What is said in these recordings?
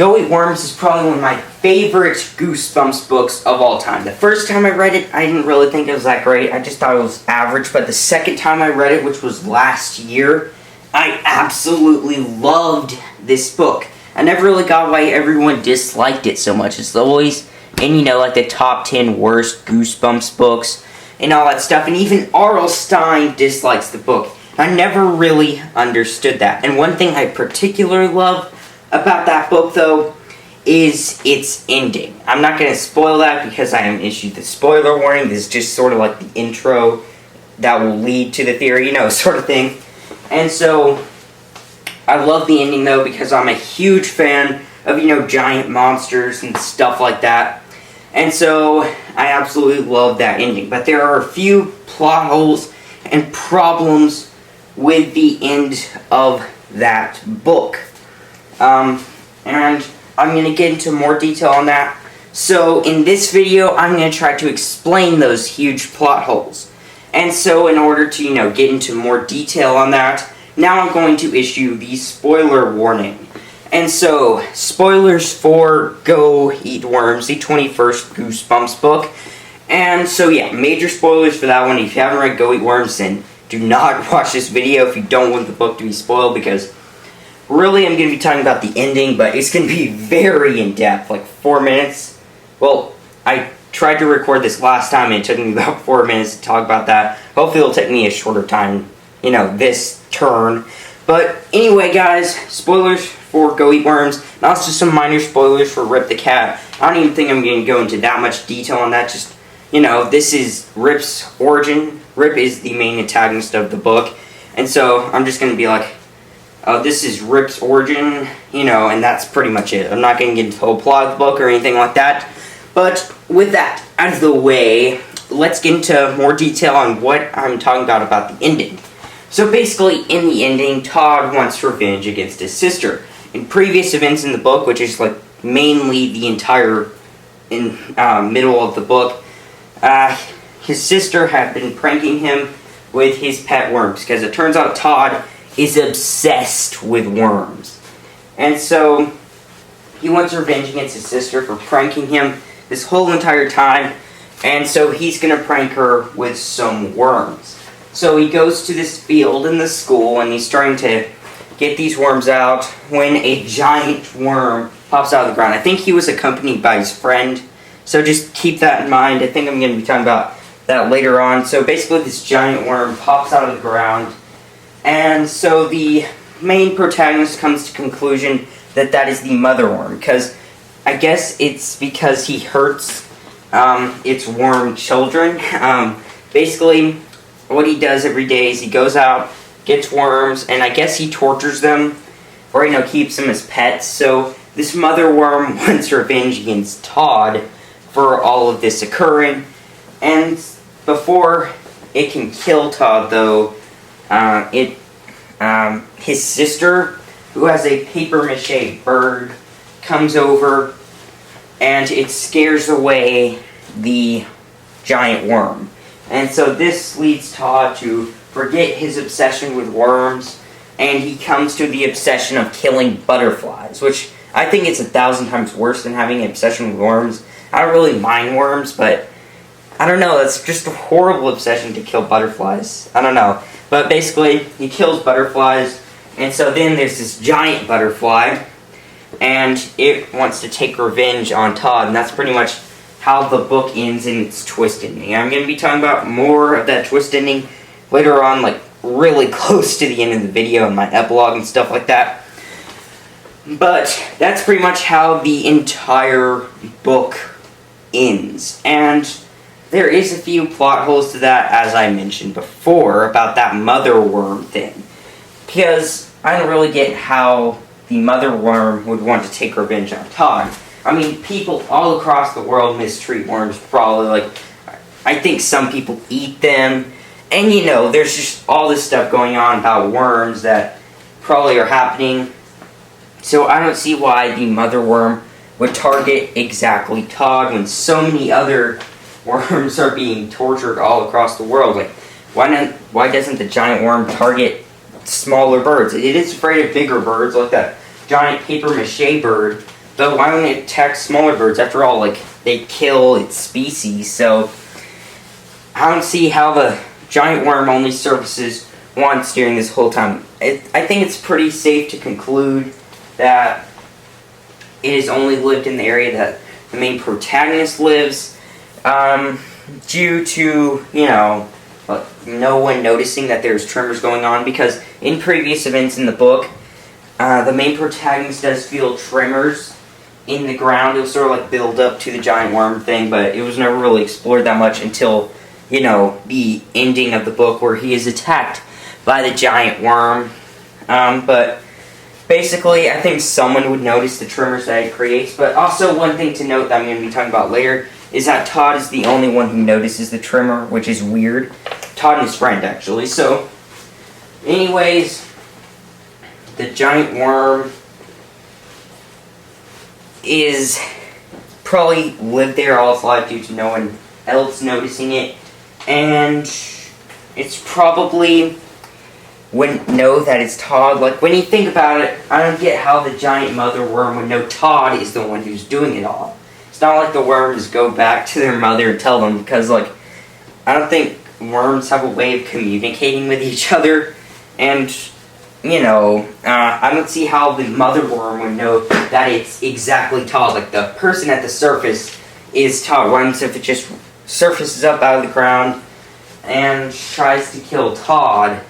Go Eat Worms is probably one of my favorite Goosebumps books of all time. The first time I read it, I didn't really think it was that great. I just thought it was average. But the second time I read it, which was last year, I absolutely loved this book. I never really got why everyone disliked it so much. It's always in, like the top 10 worst Goosebumps books and all that stuff. And even R.L. Stine dislikes the book. I never really understood that. And one thing I particularly love about that book, though, is its ending. I'm not going to spoil that because I am issued the spoiler warning. This is just sort of like the intro that will lead to the theory, sort of thing. And so, I love the ending, though, because I'm a huge fan of, giant monsters and stuff like that. And so, I absolutely love that ending. But there are a few plot holes and problems with the end of that book. And I'm going to get into more detail on that. So, in this video, I'm going to try to explain those huge plot holes. And so, in order to, get into more detail on that, now I'm going to issue the spoiler warning. And so, spoilers for Go Eat Worms, the 21st Goosebumps book. And so, yeah, major spoilers for that one. If you haven't read Go Eat Worms, then do not watch this video if you don't want the book to be spoiled, because really, I'm going to be talking about the ending, but it's going to be very in-depth, like 4 minutes. Well, I tried to record this last time, and it took me about 4 minutes to talk about that. Hopefully, it'll take me a shorter time, this turn. But anyway, guys, spoilers for Go Eat Worms, and also some minor spoilers for Rip the Cat. I don't even think I'm going to go into that much detail on that. Just, this is Rip's origin. Rip is the main antagonist of the book, and so I'm just going to be like, this is Rip's origin, and that's pretty much it. I'm not going to get into the whole plot of the book or anything like that. But with that out of the way, let's get into more detail on what I'm talking about the ending. So basically, in the ending, Todd wants revenge against his sister. In previous events in the book, which is like mainly the entire middle of the book, his sister had been pranking him with his pet worms, because it turns out Todd is obsessed with worms. And so, he wants revenge against his sister for pranking him this whole entire time, and so he's going to prank her with some worms. So he goes to this field in the school, and he's starting to get these worms out when a giant worm pops out of the ground. I think he was accompanied by his friend, so just keep that in mind. I think I'm going to be talking about that later on. So basically, this giant worm pops out of the ground, and so the main protagonist comes to conclusion that that is the mother worm, because I guess it's because he hurts its worm children. Basically, what he does every day is he goes out, gets worms, and I guess he tortures them, or keeps them as pets. So this mother worm wants revenge against Todd for all of this occurring, and before it can kill Todd, though, his sister, who has a papier-mâché bird, comes over, and it scares away the giant worm. And so this leads Todd to forget his obsession with worms, and he comes to the obsession of killing butterflies, which I think it's 1,000 times worse than having an obsession with worms. I don't really mind worms, but I don't know, it's just a horrible obsession to kill butterflies. I don't know. But basically, he kills butterflies, and so then there's this giant butterfly, and it wants to take revenge on Todd, and that's pretty much how the book ends in its twist ending. I'm going to be talking about more of that twist ending later on, like really close to the end of the video in my epilogue and stuff like that. But that's pretty much how the entire book ends. And there is a few plot holes to that, as I mentioned before, about that mother worm thing. Because I don't really get how the mother worm would want to take revenge on Todd. I mean, people all across the world mistreat worms, probably. Like, I think some people eat them. And, there's just all this stuff going on about worms that probably are happening. So I don't see why the mother worm would target exactly Todd when so many other worms are being tortured all across the world. Like, why doesn't the giant worm target smaller birds? It is afraid of bigger birds, like that giant papier-mâché bird. But why wouldn't it attack smaller birds? After all, like, they kill its species, so I don't see how the giant worm only surfaces once during this whole time. I think it's pretty safe to conclude that it has only lived in the area that the main protagonist lives, due to, you know, no one noticing that there's tremors going on, because in previous events in the book, the main protagonist does feel tremors in the ground. It was sort of like build up to the giant worm thing, but it was never really explored that much until, you know, the ending of the book where he is attacked by the giant worm. But basically, I think someone would notice the tremors that it creates. But also, one thing to note that I'm going to be talking about later is that Todd is the only one who notices the tremor, which is weird. Todd and his friend, actually. So, anyways, the giant worm is probably lived there all its life due to no one else noticing it. And it's probably wouldn't know that it's Todd. Like, when you think about it, I don't get how the giant mother worm would know Todd is the one who's doing it all. It's not like the worms go back to their mother and tell them, because, like, I don't think worms have a way of communicating with each other, and, you know, I don't see how the mother worm would know that it's exactly Todd. Like, the person at the surface is Todd. What happens if it just surfaces up out of the ground and tries to kill Todd,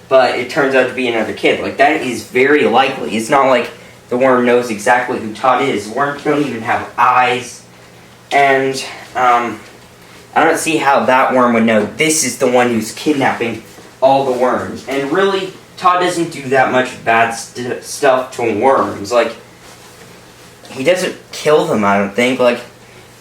but it turns out to be another kid? Like, that is very likely. It's not like the worm knows exactly who Todd is. Worms don't even have eyes, and I don't see how that worm would know this is the one who's kidnapping all the worms. And really, Todd doesn't do that much bad stuff to worms. Like, he doesn't kill them, I don't think. Like,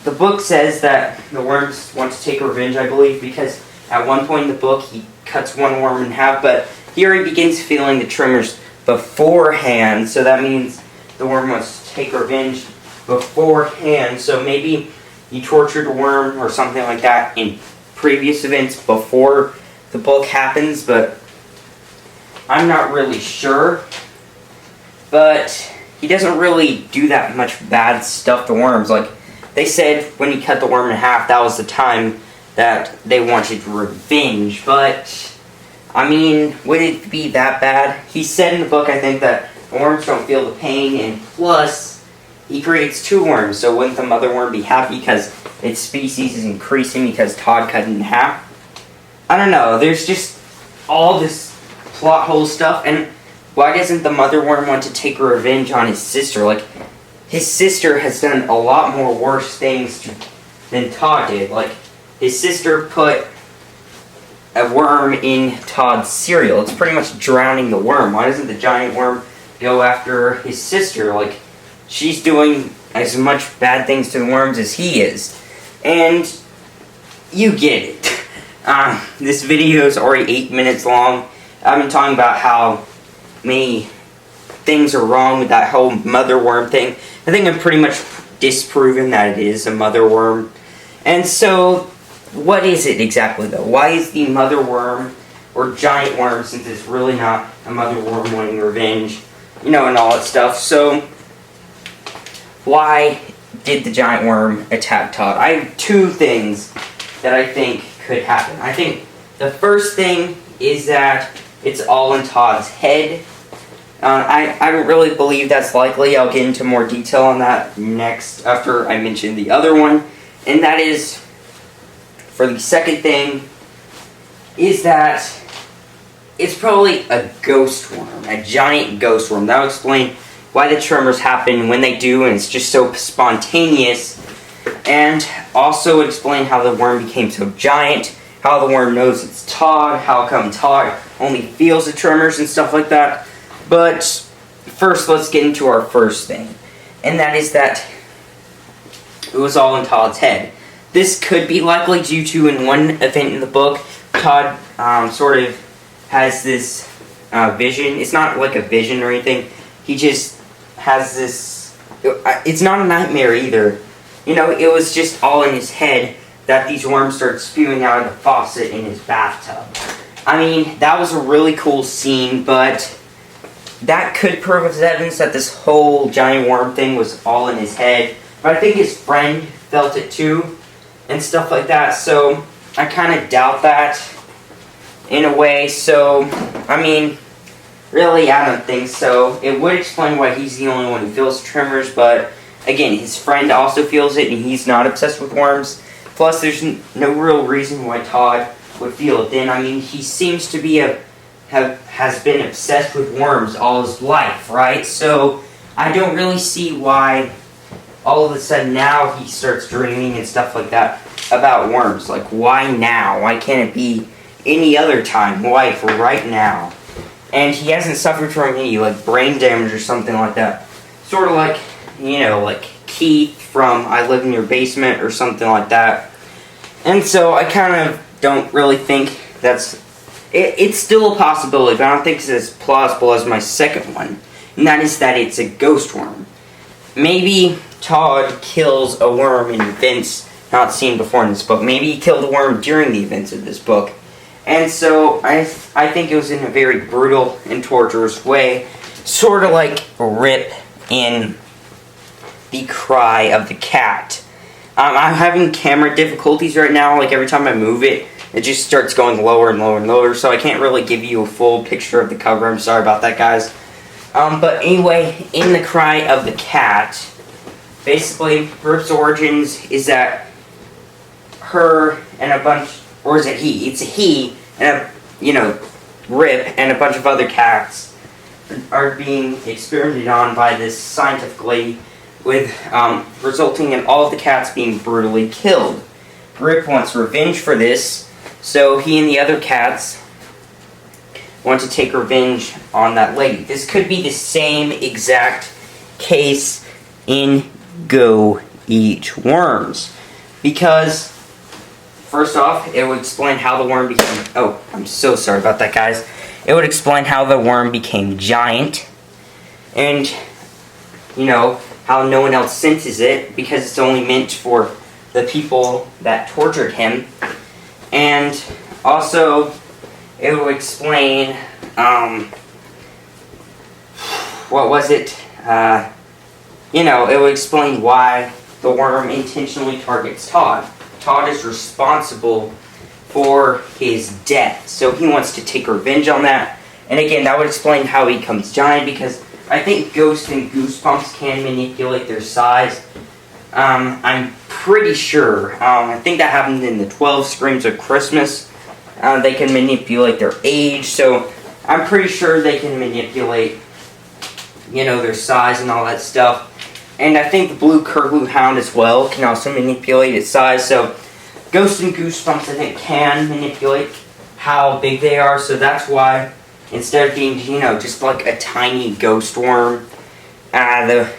the book says that the worms want to take revenge, I believe, because at one point in the book, he cuts one worm in half, but here he begins feeling the tremors beforehand, so that means the worm wants to take revenge beforehand. So maybe he tortured a worm or something like that in previous events before the book happens, but I'm not really sure. But he doesn't really do that much bad stuff to worms. Like, they said when he cut the worm in half, that was the time that they wanted revenge. But, I mean, would it be that bad? He said in the book, I think, that worms don't feel the pain, and plus, he creates two worms, so wouldn't the mother worm be happy because its species is increasing because Todd cut it in half? I don't know, there's just all this plot hole stuff, and why doesn't the mother worm want to take revenge on his sister? Like, his sister has done a lot more worse things than Todd did. Like, his sister put a worm in Todd's cereal. It's pretty much drowning the worm. Why doesn't the giant worm go after his sister? Like, she's doing as much bad things to the worms as he is. And you get it. This video is already 8 minutes long. I've been talking about how many things are wrong with that whole mother worm thing. I think I've pretty much disproven that it is a mother worm. And so, what is it exactly, though? Why is the mother worm, or giant worm, since it's really not a mother worm wanting revenge, you know, and all that stuff? So, why did the giant worm attack Todd? I have two things that I think could happen. I think the first thing is that it's all in Todd's head. I don't really believe that's likely. I'll get into more detail on that next, after I mention the other one. And that is, for the second thing, is that it's probably a ghost worm, a giant ghost worm. That'll explain why the tremors happen when they do, and it's just so spontaneous. And also explain how the worm became so giant, how the worm knows it's Todd, how come Todd only feels the tremors and stuff like that. But first, let's get into our first thing, and that is that it was all in Todd's head. This could be likely due to, in one event in the book, Todd sort of has this vision. It's not like a vision or anything. He just has this... It's not a nightmare either. You know, it was just all in his head that these worms started spewing out of the faucet in his bathtub. I mean, that was a really cool scene, but that could prove as evidence that this whole giant worm thing was all in his head. But I think his friend felt it too, and stuff like that. So I kind of doubt that in a way. So, I mean, really, I don't think so. It would explain why he's the only one who feels tremors, but again, his friend also feels it, and he's not obsessed with worms. Plus, there's no real reason why Todd would feel it then. I mean, he seems to be has been obsessed with worms all his life, right? So I don't really see why all of a sudden now he starts dreaming and stuff like that about worms. Like, why now? Why can't it be any other time? Why for right now? And he hasn't suffered from any, like, brain damage or something like that. Sort of like, you know, like Keith from I Live in Your Basement or something like that. And so I kind of don't really think that's... It's still a possibility, but I don't think it's as plausible as my second one. And that is that it's a ghost worm. Maybe Todd kills a worm in events not seen before in this book. Maybe he killed a worm during the events of this book. And so I think it was in a very brutal and torturous way. Sort of like Rip in The Cry of the Cat. I'm having camera difficulties right now. Like, every time I move it, it just starts going lower and lower and lower. So I can't really give you a full picture of the cover. I'm sorry about that, guys. But anyway, in The Cry of the Cat, basically, Rip's origins is that her and a bunch... Or is it he? It's a he and Rip and a bunch of other cats are being experimented on by this scientific lady, with resulting in all of the cats being brutally killed. Rip wants revenge for this, so he and the other cats want to take revenge on that lady. This could be the same exact case in Go Eat Worms, because first off, it would explain how the worm became... Oh, I'm so sorry about that, guys. It would explain how the worm became giant. And, you know, how no one else senses it, because it's only meant for the people that tortured him. And also, it would explain, what was it? It would explain why the worm intentionally targets Todd. Todd is responsible for his death, so he wants to take revenge on that. And again, that would explain how he becomes giant, because I think Ghost and Goosebumps can manipulate their size. I'm pretty sure. I think that happened in the 12 Screams of Christmas. They can manipulate their age, so I'm pretty sure they can manipulate, their size and all that stuff. And I think the Blue Curlew Hound as well can also manipulate its size. So Ghost and Goosebumps, I think, can manipulate how big they are. So that's why, instead of being, just like a tiny ghost worm, the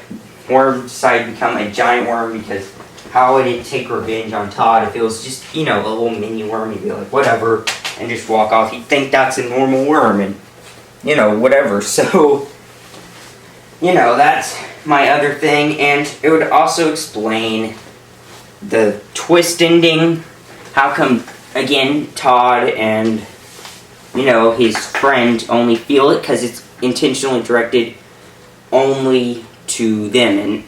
worm decided to become a giant worm, because how would it take revenge on Todd if it was just, a little mini worm? He'd be like, whatever, and just walk off. He'd think that's a normal worm, and, whatever. So, that's my other thing. And it would also explain the twist ending. How come, again, Todd and, his friend only feel it? Because it's intentionally directed only to them. And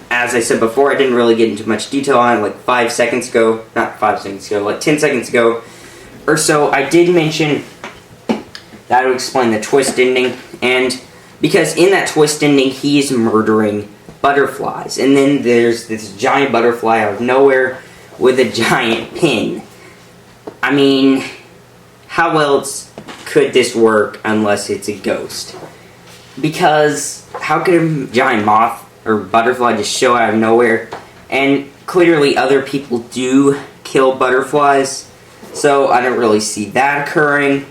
as I said before, I didn't really get into much detail on it, like 5 seconds ago. Not 5 seconds ago, like 10 seconds ago or so. I did mention that would explain the twist ending. And because in that twist ending, he is murdering butterflies. And then there's this giant butterfly out of nowhere with a giant pin. I mean, how else could this work unless it's a ghost? Because how could a giant moth or butterfly just show out of nowhere? And clearly other people do kill butterflies, so I don't really see that occurring.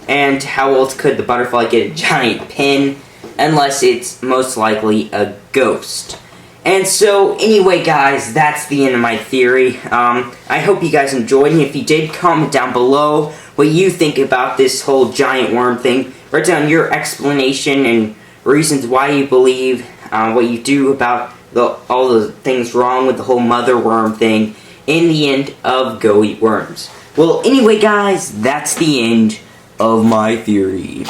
And how else could the butterfly get a giant pin unless it's most likely a ghost? And so, anyway, guys, that's the end of my theory. I hope you guys enjoyed, and if you did, comment down below what you think about this whole giant worm thing. Write down your explanation and reasons why you believe what you do about all the things wrong with the whole mother worm thing in the end of Go Eat Worms. Well, anyway, guys, that's the end of my theory.